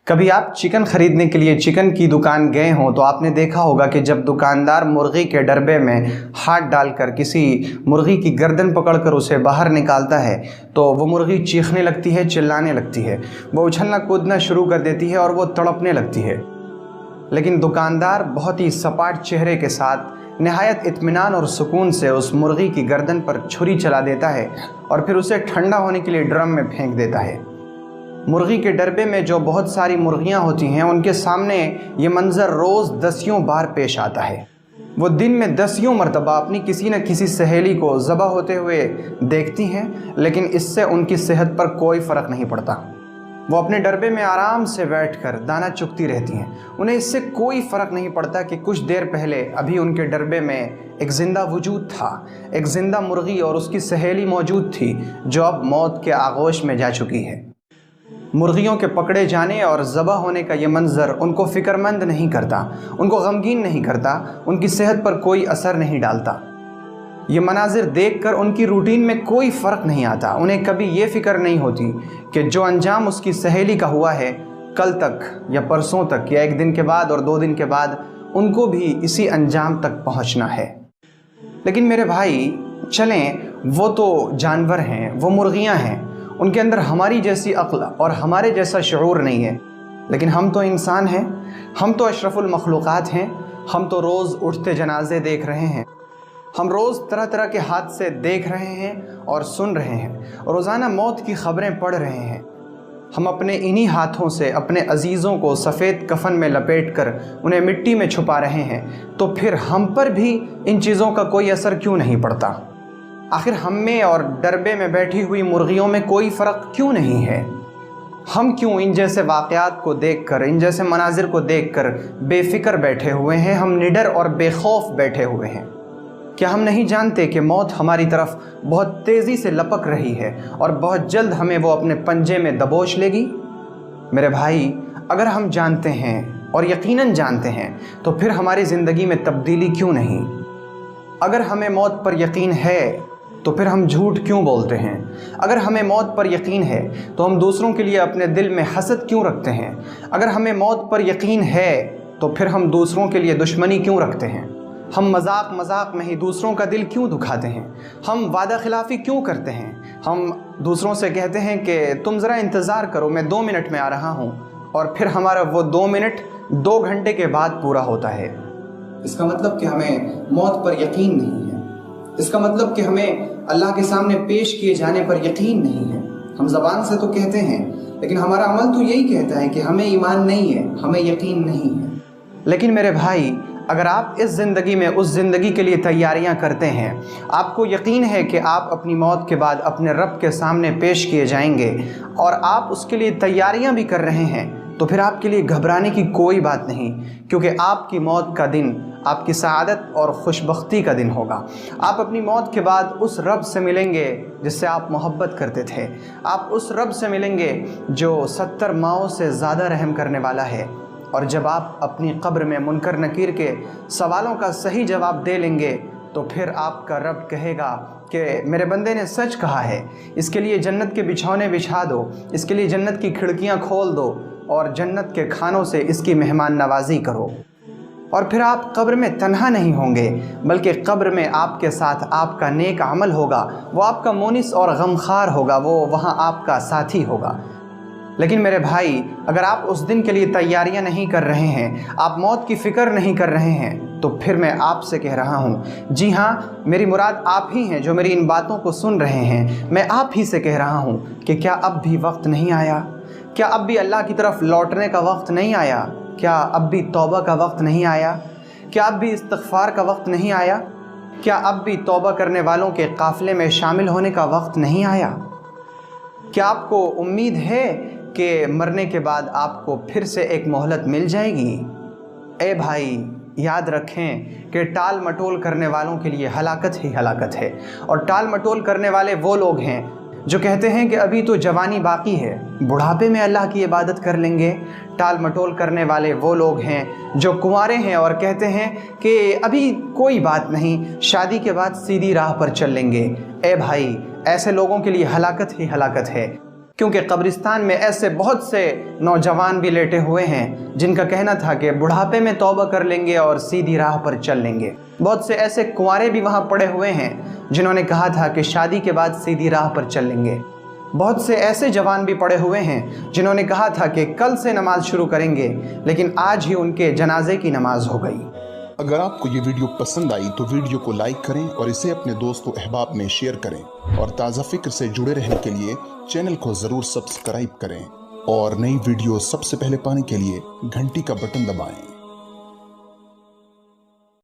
कभी आप चिकन खरीदने के लिए चिकन की दुकान गए हों तो आपने देखा होगा कि जब दुकानदार मुर्गी के डरबे में हाथ डालकर किसी मुर्गी की गर्दन पकड़कर उसे बाहर निकालता है तो वो मुर्गी चीखने लगती है, चिल्लाने लगती है, वो उछलना कूदना शुरू कर देती है और वो तड़पने लगती है। लेकिन दुकानदार बहुत ही सपाट चेहरे के साथ नहायत इत्मीनान और सुकून से उस मुर्गी की गर्दन पर छुरी चला देता है और फिर उसे ठंडा होने के लिए ड्रम में फेंक देता है। मुर्गी के डरबे में जो बहुत सारी मुर्गियां होती हैं उनके सामने ये मंज़र रोज़ दसियों बार पेश आता है। वो दिन में दसियों मरतबा अपनी किसी न किसी सहेली को ज़बह होते हुए देखती हैं, लेकिन इससे उनकी सेहत पर कोई फ़र्क नहीं पड़ता। वो अपने डरबे में आराम से बैठकर दाना चुगती रहती हैं। उन्हें इससे कोई फ़र्क नहीं पड़ता कि कुछ देर पहले अभी उनके डरबे में एक ज़िंदा वजूद था, एक ज़िंदा मुर्गी और उसकी सहेली मौजूद थी जो अब मौत के आगोश में जा चुकी है। मुर्गियों के पकड़े जाने और ज़बह होने का ये मंज़र उनको फ़िक्रमंद नहीं करता, उनको गमगीन नहीं करता, उनकी सेहत पर कोई असर नहीं डालता। ये मनाजिर देखकर उनकी रूटीन में कोई फ़र्क नहीं आता। उन्हें कभी ये फ़िक्र नहीं होती कि जो अंजाम उसकी सहेली का हुआ है, कल तक या परसों तक या एक दिन के बाद और 2 दिन के बाद उनको भी इसी अंजाम तक पहुंचना है। लेकिन मेरे भाई चलें, वो तो जानवर हैं, वो मुर्गियां हैं, उनके अंदर हमारी जैसी अक्ल और हमारे जैसा शऊर नहीं है। लेकिन हम तो इंसान हैं, हम तो अशरफुल मखलूक़ात हैं। हम तो रोज़ उठते जनाजे देख रहे हैं, हम रोज़ तरह तरह के हादसे देख रहे हैं और सुन रहे हैं, रोज़ाना मौत की ख़बरें पढ़ रहे हैं। हम अपने इन्हीं हाथों से अपने अजीज़ों को सफ़ेद कफन में लपेट कर उन्हें मिट्टी में छुपा रहे हैं, तो फिर हम पर भी इन चीज़ों का कोई असर क्यों नहीं पड़ता? आखिर हम में और डरबे में बैठी हुई मुर्गियों में कोई फ़र्क क्यों नहीं है? हम क्यों इन जैसे वाक़यात को देखकर, इन जैसे मनाजिर को देखकर बेफ़िक्र बैठे हुए हैं? हम निडर और बेखौफ बैठे हुए हैं। क्या हम नहीं जानते कि मौत हमारी तरफ बहुत तेज़ी से लपक रही है और बहुत जल्द हमें वो अपने पंजे में दबोच लेगी? मेरे भाई, अगर हम जानते हैं और यकीनन जानते हैं तो फिर हमारी ज़िंदगी में तब्दीली क्यों नहीं? अगर हमें मौत पर यकीन है तो फिर हम झूठ क्यों बोलते हैं? अगर हमें मौत पर यकीन है तो हम दूसरों के लिए अपने दिल में हसद क्यों रखते हैं? अगर हमें मौत पर यकीन है तो फिर हम दूसरों के लिए दुश्मनी क्यों रखते हैं? हम मजाक मजाक में ही दूसरों का दिल क्यों दुखाते हैं? हम वादा खिलाफ़ी क्यों करते हैं? हम दूसरों से कहते हैं कि तुम ज़रा इंतज़ार करो, मैं 2 मिनट में आ रहा हूँ, और फिर हमारा वो 2 मिनट 2 घंटे के बाद पूरा होता है। इसका मतलब कि हमें मौत पर यकीन नहीं है। इसका मतलब कि हमें अल्लाह के सामने पेश किए जाने पर यकीन नहीं है। हम ज़बान से तो कहते हैं, लेकिन हमारा अमल तो यही कहता है कि हमें ईमान नहीं है, हमें यकीन नहीं है। लेकिन मेरे भाई, अगर आप इस ज़िंदगी में उस ज़िंदगी के लिए तैयारियां करते हैं, आपको यकीन है कि आप अपनी मौत के बाद अपने रब के सामने पेश किए जाएंगे और आप उसके लिए तैयारियां भी कर रहे हैं, तो फिर आपके लिए घबराने की कोई बात नहीं, क्योंकि आपकी मौत का दिन आपकी सआदत और खुशबख्ती का दिन होगा। आप अपनी मौत के बाद उस रब से मिलेंगे जिससे आप मोहब्बत करते थे। आप उस रब से मिलेंगे जो 70 माओं से ज़्यादा रहम करने वाला है। और जब आप अपनी कब्र में मुनकर नकीर के सवालों का सही जवाब दे लेंगे तो फिर आपका रब कहेगा कि मेरे बंदे ने सच कहा है, इसके लिए जन्नत के बिछौने बिछा दो, इसके लिए जन्नत की खिड़कियां खोल दो और जन्नत के खानों से इसकी मेहमान नवाजी करो। और फिर आप कब्र में तन्हा नहीं होंगे, बल्कि कब्र में आपके साथ आपका नेक अमल होगा, वो आपका मोनिस और गमखार होगा, वो वहाँ आपका साथी होगा। लेकिन मेरे भाई, अगर आप उस दिन के लिए तैयारियां नहीं कर रहे हैं, आप मौत की फ़िक्र नहीं कर रहे हैं, तो फिर मैं आपसे कह रहा हूँ, जी हाँ, मेरी मुराद आप ही हैं जो मेरी इन बातों को सुन रहे हैं। मैं आप ही से कह रहा हूँ कि क्या अब भी वक्त नहीं आया? क्या अब भी अल्लाह की तरफ लौटने का वक्त नहीं आया? क्या अब भी तौबा का वक्त नहीं आया? क्या अब भी इस्तिग़फ़ार का वक्त नहीं आया? क्या अब भी तौबा करने वालों के काफ़िले में शामिल होने का वक्त नहीं आया? क्या आपको उम्मीद है कि मरने के बाद आपको फिर से एक मोहलत मिल जाएगी? ए भाई, याद रखें कि टाल मटोल करने वालों के लिए हलाकत ही हलाकत है। और टाल मटोल करने वाले वो लोग हैं जो कहते हैं कि अभी तो जवानी बाकी है, बुढ़ापे में अल्लाह की इबादत कर लेंगे। टाल मटोल करने वाले वो लोग हैं जो कुंवारे हैं और कहते हैं कि अभी कोई बात नहीं, शादी के बाद सीधी राह पर चल लेंगे। ए भाई, ऐसे लोगों के लिए हलाकत ही हलाकत है। کیونکہ قبرستان میں ایسے بہت سے نوجوان بھی لیٹے ہوئے ہیں جن کا کہنا تھا کہ بڑھاپے میں توبہ کر لیں گے اور سیدھی راہ پر چل لیں گے۔ بہت سے ایسے کنوارے بھی وہاں پڑے ہوئے ہیں جنہوں نے کہا تھا کہ شادی کے بعد سیدھی راہ پر چل لیں گے۔ بہت سے ایسے جوان بھی پڑے ہوئے ہیں جنہوں نے کہا تھا کہ کل سے نماز شروع کریں گے، لیکن آج ہی ان کے جنازے کی نماز ہو گئی۔ اگر آپ کو یہ ویڈیو پسند آئی تو ویڈیو کو لائک کریں اور اسے اپنے دوست و احباب میں شیئر کریں، اور تازہ فکر سے جڑے رہنے کے لیے چینل کو ضرور سبسکرائب کریں، اور نئی ویڈیو سب سے پہلے پانے کے لیے گھنٹی کا بٹن دبائیں۔